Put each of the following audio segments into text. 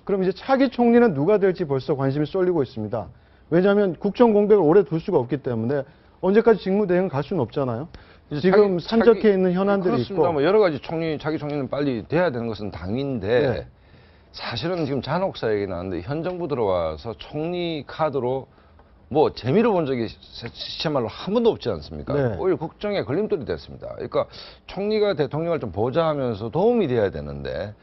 그럼 이제 차기 총리는 누가 될지 벌써 관심이 쏠리고 있습니다. 왜냐하면 국정 공백을 오래 둘 수가 없기 때문에 언제까지 직무대행을 갈 수는 없잖아요. 지금 산적해 있는 현안들이 그렇습니다. 있고. 뭐 여러 가지 차기 총리는 빨리 돼야 되는 것은 당인데 네. 사실은 지금 잔혹사 얘기 나왔는데 현 정부 들어와서 총리 카드로 뭐 재미로 본 적이 시체말로 한 번도 없지 않습니까? 네. 오히려 국정에 걸림돌이 됐습니다. 그러니까 총리가 대통령을 좀 보좌하면서 도움이 돼야 되는데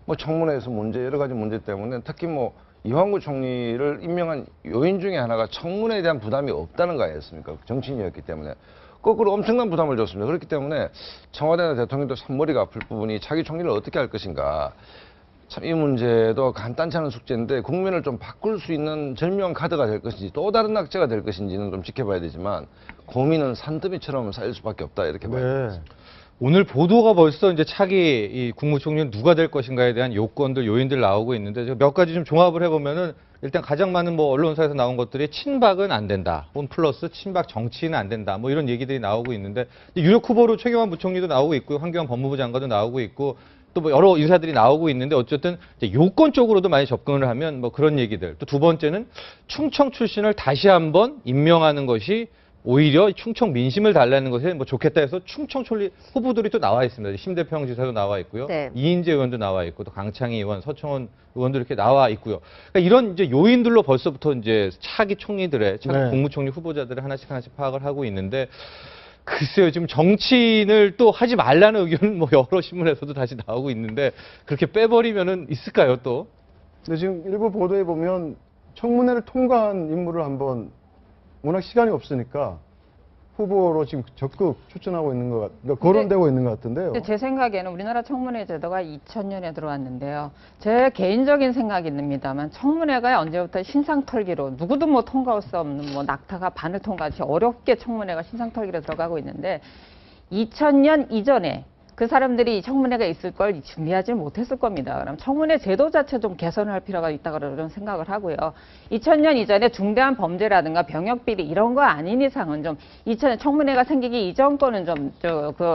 뭐 청문회에서 문제 여러 가지 문제 때문에 특히 뭐 이완구 총리를 임명한 요인 중에 하나가 청문회에 대한 부담이 없다는 거 아니었습니까? 정치인이었기 때문에. 거꾸로 엄청난 부담을 줬습니다. 그렇기 때문에 청와대나 대통령도 산머리가 아플 부분이 차기 총리를 어떻게 할 것인가. 참 이 문제도 간단치 않은 숙제인데 국면을 좀 바꿀 수 있는 절묘한 카드가 될 것인지 또 다른 낙제가 될 것인지는 좀 지켜봐야 되지만 고민은 산더미처럼 쌓일 수밖에 없다 이렇게 봐야 됩니다. 오늘 보도가 벌써 이제 차기 이 국무총리는 누가 될 것인가에 대한 요건들, 요인들 나오고 있는데 몇 가지 좀 종합을 해보면은 일단 가장 많은 뭐 언론사에서 나온 것들이 친박은 안 된다, 홈 플러스 친박 정치인은 안 된다, 뭐 이런 얘기들이 나오고 있는데 유력 후보로 최경환 부총리도 나오고 있고요, 황교안 법무부 장관도 나오고 있고 또 뭐 여러 인사들이 나오고 있는데 어쨌든 이제 요건 쪽으로도 많이 접근을 하면 뭐 그런 얘기들. 또 두 번째는 충청 출신을 다시 한번 임명하는 것이 오히려 충청 민심을 달래는 것에 뭐 좋겠다 해서 충청 총리 후보들이 또 나와 있습니다. 심대평 지사도 나와 있고요. 네. 이인재 의원도 나와 있고 또 강창희 의원, 서청원 의원도 이렇게 나와 있고요. 그러니까 이런 이제 요인들로 벌써부터 이제 차기 총리들의 차기 국무총리 후보자들을 하나씩 파악을 하고 있는데 글쎄요, 지금 정치인을 또 하지 말라는 의견은 뭐 여러 신문에서도 다시 나오고 있는데 그렇게 빼버리면은 있을까요, 또? 근데 지금 일부 보도에 보면 청문회를 통과한 인물을 한번 워낙 시간이 없으니까 후보로 지금 적극 추천하고 있는 것 그러니까 거론되고 있는 것 같은데요. 제 생각에는 우리나라 청문회 제도가 2000년에 들어왔는데요. 제 개인적인 생각입니다만 청문회가 언제부터 신상털기로 누구도 뭐 통과할 수 없는 뭐 낙타가 바늘 통과같이 어렵게 청문회가 신상털기로 들어가고 있는데 2000년 이전에 그 사람들이 청문회가 있을 걸 준비하지 못했을 겁니다. 그럼 청문회 제도 자체 좀 개선을 할 필요가 있다고 그런 생각을 하고요. 2000년 이전에 중대한 범죄라든가 병역비리 이런 거 아닌 이상은 좀 2000년 청문회가 생기기 이전 거는 좀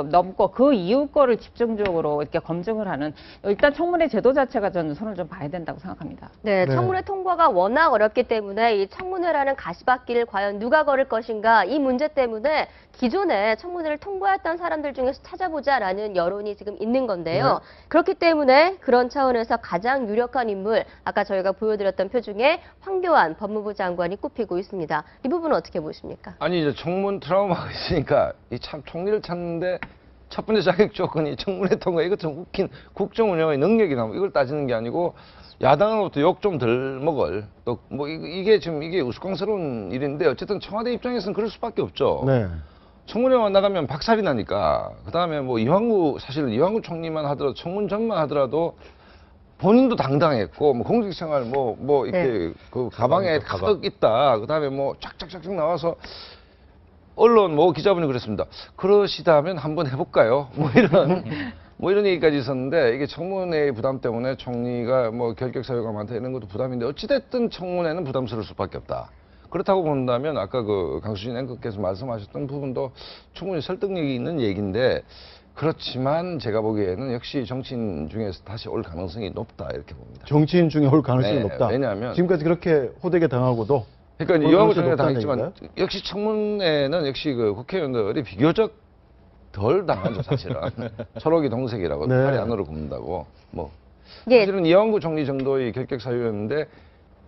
넘고 그 이후 거를 집중적으로 이렇게 검증을 하는 일단 청문회 제도 자체가 저는 손을 좀 봐야 된다고 생각합니다. 네, 청문회 통과가 워낙 어렵기 때문에 이 청문회라는 가시밭길을 과연 누가 걸을 것인가 이 문제 때문에 기존에 청문회를 통과했던 사람들 중에서 찾아보자라는 여론이 지금 있는 건데요. 그렇기 때문에 그런 차원에서 가장 유력한 인물, 아까 저희가 보여드렸던 표 중에 황교안 법무부 장관이 꼽히고 있습니다. 이 부분은 어떻게 보십니까? 아니 이제 청문 트라우마가 있으니까 이 참 총리를 찾는데 첫 번째 자격 조건이 청문회 통과 이것 좀 웃긴 국정 운영의 능력이나 뭐 이걸 따지는 게 아니고 야당으로부터 욕 좀 덜 먹을 또 뭐 이게 지금 이게 우스꽝스러운 일인데 어쨌든 청와대 입장에서는 그럴 수밖에 없죠. 네. 청문회만 나가면 박살이 나니까 그다음에 뭐 사실 이완구 총리만 하더라도 청문전만 하더라도 본인도 당당했고 뭐 공직생활 뭐 이렇게 그 가방에 가득 있다. 그다음에 뭐 쫙쫙쫙쫙 나와서 언론 뭐 기자분이 그랬습니다. 그러시다면 한번 해볼까요? 뭐 이런 얘기까지 있었는데 이게 청문회의 부담 때문에 총리가 뭐 결격 사유가 많다 이런 것도 부담인데 어찌됐든 청문회는 부담스러울 수밖에 없다. 그렇다고 본다면 아까 그 강수진 앵커께서 말씀하셨던 부분도 충분히 설득력이 있는 얘기인데 그렇지만 제가 보기에는 역시 정치인 중에서 다시 올 가능성이 높다 이렇게 봅니다. 정치인 중에 올 가능성이 높다. 왜냐하면 지금까지 그렇게 호되게 당하고도 그러니까 이완구 총리가 당했지만 역시 청문회는 역시 그 국회의원들이 비교적 덜 당하죠 사실은. 초록이 동색이라고 팔이 안으로 굽는다고 뭐 사실은 이완구 총리 정도의 결격 사유였는데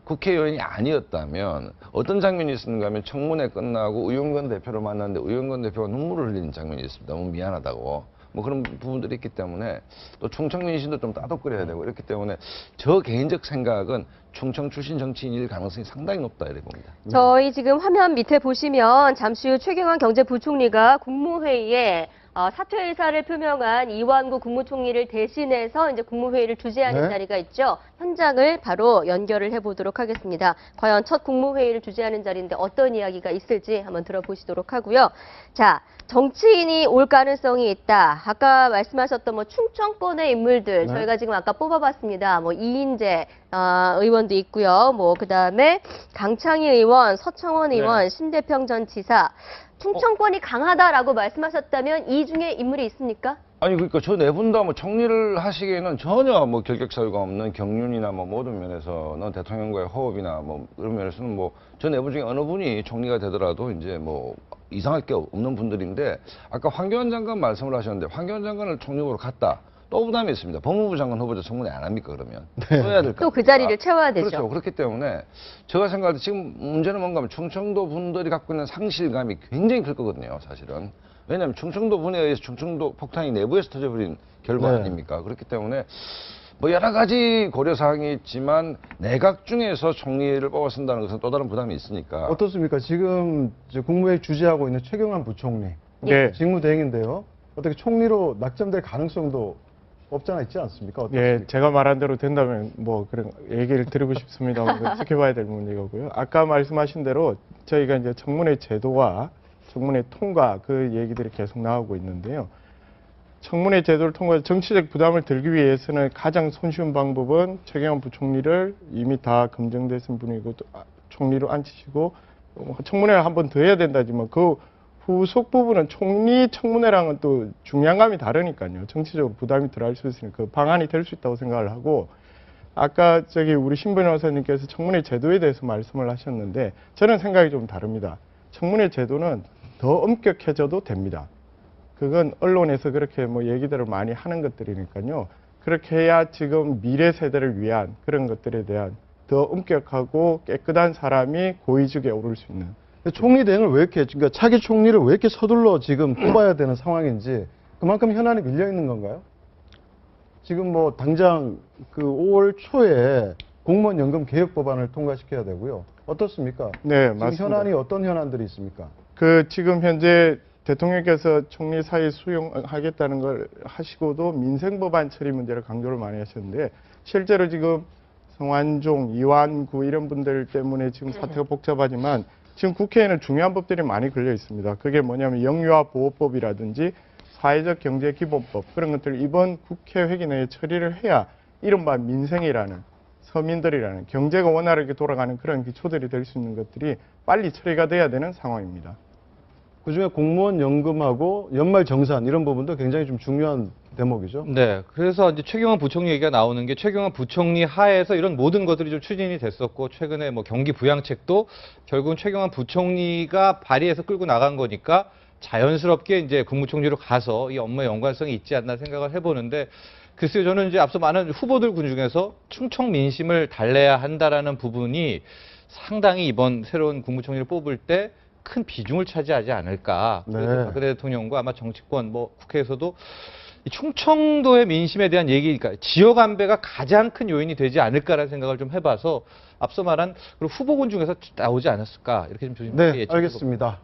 국회의원이 아니었다면 어떤 장면이 있었는가 하면 청문회 끝나고 우영건 대표를 만났는데 우영건 대표가 눈물을 흘리는 장면이 있습니다. 너무 미안하다고. 뭐 그런 부분들이 있기 때문에 또 충청 민심도 좀 따독거려야 되고 이렇기 때문에 저 개인적 생각은 충청 출신 정치인일 가능성이 상당히 높다 이렇게 봅니다. 저희 지금 화면 밑에 보시면 잠시 후 최경환 경제부총리가 국무회의에 사퇴 의사를 표명한 이완구 국무총리를 대신해서 이제 국무회의를 주재하는 자리가 있죠. 현장을 바로 연결을 해보도록 하겠습니다. 과연 첫 국무회의를 주재하는 자리인데 어떤 이야기가 있을지 한번 들어보시도록 하고요. 자, 정치인이 올 가능성이 있다. 아까 말씀하셨던 뭐 충청권의 인물들 저희가 지금 아까 뽑아봤습니다. 뭐 이인재 의원도 있고요. 뭐 그다음에 강창희 의원, 서청원 의원, 심대평 전 지사. 충청권이 강하다라고 말씀하셨다면 이 중에 인물이 있습니까? 아니 그러니까 저 네 분 다 뭐 총리를 하시기에는 전혀 뭐 결격 사유가 없는 경륜이나 뭐 모든 면에서는 대통령과의 호흡이나 뭐 그런 면에서는 뭐 저 네 분 중에 어느 분이 총리가 되더라도 이제 뭐 이상할 게 없는 분들인데 아까 황교안 장관 말씀을 하셨는데 황교안 장관을 총리 후보로 갔다. 또 부담이 있습니다. 법무부 장관 후보자 청문회 안 합니까 그러면? 써야 될 거. 또 그 자리를 채워야 되죠. 그렇죠. 그렇기 때문에 제가 생각할 때 지금 문제는 뭔가 하면 충청도 분들이 갖고 있는 상실감이 굉장히 클 거거든요, 사실은. 왜냐하면 충청도 분에 의해서 충청도 폭탄이 내부에서 터져버린 결과 네. 아닙니까? 그렇기 때문에 뭐 여러 가지 고려사항이 있지만 내각 중에서 총리를 뽑아 쓴다는 것은 또 다른 부담이 있으니까. 어떻습니까? 지금 이제 국무회의 주재하고 있는 최경환 부총리 네. 직무대행인데요. 어떻게 총리로 낙점될 가능성도 없잖아 있지 않습니까? 어떻습니까? 예, 제가 말한 대로 된다면 뭐 그런 얘기를 드리고 싶습니다만 그건 지켜봐야 될 문제고요. 아까 말씀하신 대로 저희가 이제 청문회 제도와 청문회 통과 그 얘기들이 계속 나오고 있는데요. 청문회 제도를 통과해서 정치적 부담을 들기 위해서는 가장 손쉬운 방법은 최경환 부총리를 이미 다 검증되신 분이고 또 총리로 앉히시고 청문회를 한 번 더 해야 된다지만 그 후속 부분은 총리 청문회랑은 또 중량감이 다르니까요. 정치적으로 부담이 덜할 수 있으니까 그 방안이 될 수 있다고 생각을 하고 아까 우리 신 변호사님께서 청문회 제도에 대해서 말씀을 하셨는데 저는 생각이 좀 다릅니다. 청문회 제도는 더 엄격해져도 됩니다. 그건 언론에서 그렇게 뭐 얘기들을 많이 하는 것들이니까요. 그렇게 해야 지금 미래 세대를 위한 그런 것들에 대한 더 엄격하고 깨끗한 사람이 고위직에 오를 수 있는. 총리 대행을 왜 이렇게, 그러니까 차기 총리를 왜 이렇게 서둘러 지금 뽑아야 되는 상황인지 그만큼 현안이 밀려 있는 건가요? 지금 뭐 당장 그 5월 초에 공무원 연금 개혁 법안을 통과시켜야 되고요. 어떻습니까? 네, 지금 맞습니다. 현안이 어떤 현안들이 있습니까? 지금 현재 대통령께서 총리 사의 수용하겠다는 걸 하시고도 민생 법안 처리 문제를 강조를 많이 하셨는데 실제로 지금 성완종, 이완구 이런 분들 때문에 지금 사태가 복잡하지만 지금 국회에는 중요한 법들이 많이 걸려 있습니다. 그게 뭐냐면 영유아보호법이라든지 사회적 경제기본법 그런 것들을 이번 국회 회기 내에 처리를 해야 이른바 민생이라는 서민들이라는 경제가 원활하게 돌아가는 그런 기초들이 될 수 있는 것들이 빨리 처리가 돼야 되는 상황입니다. 그중에 공무원 연금하고 연말 정산 이런 부분도 굉장히 좀 중요한 대목이죠. 네, 그래서 이제 최경환 부총리 얘기가 나오는 게 최경환 부총리 하에서 이런 모든 것들이 좀 추진이 됐었고 최근에 뭐 경기 부양책도 결국은 최경환 부총리가 발의해서 끌고 나간 거니까 자연스럽게 이제 국무총리로 가서 이 업무에 연관성이 있지 않나 생각을 해보는데 글쎄요, 저는 이제 앞서 많은 후보들 중에서 충청 민심을 달래야 한다라는 부분이 상당히 이번 새로운 국무총리를 뽑을 때 큰 비중을 차지하지 않을까. 그래서 네. 박근혜 대통령과 아마 정치권, 뭐 국회에서도 이 충청도의 민심에 대한 얘기, 그러니까 지역 안배가 가장 큰 요인이 되지 않을까라는 생각을 좀 해봐서 앞서 말한 그리고 후보군 중에서 나오지 않았을까 이렇게 좀 조심스럽게 네, 예측해 봅니다. 알겠습니다.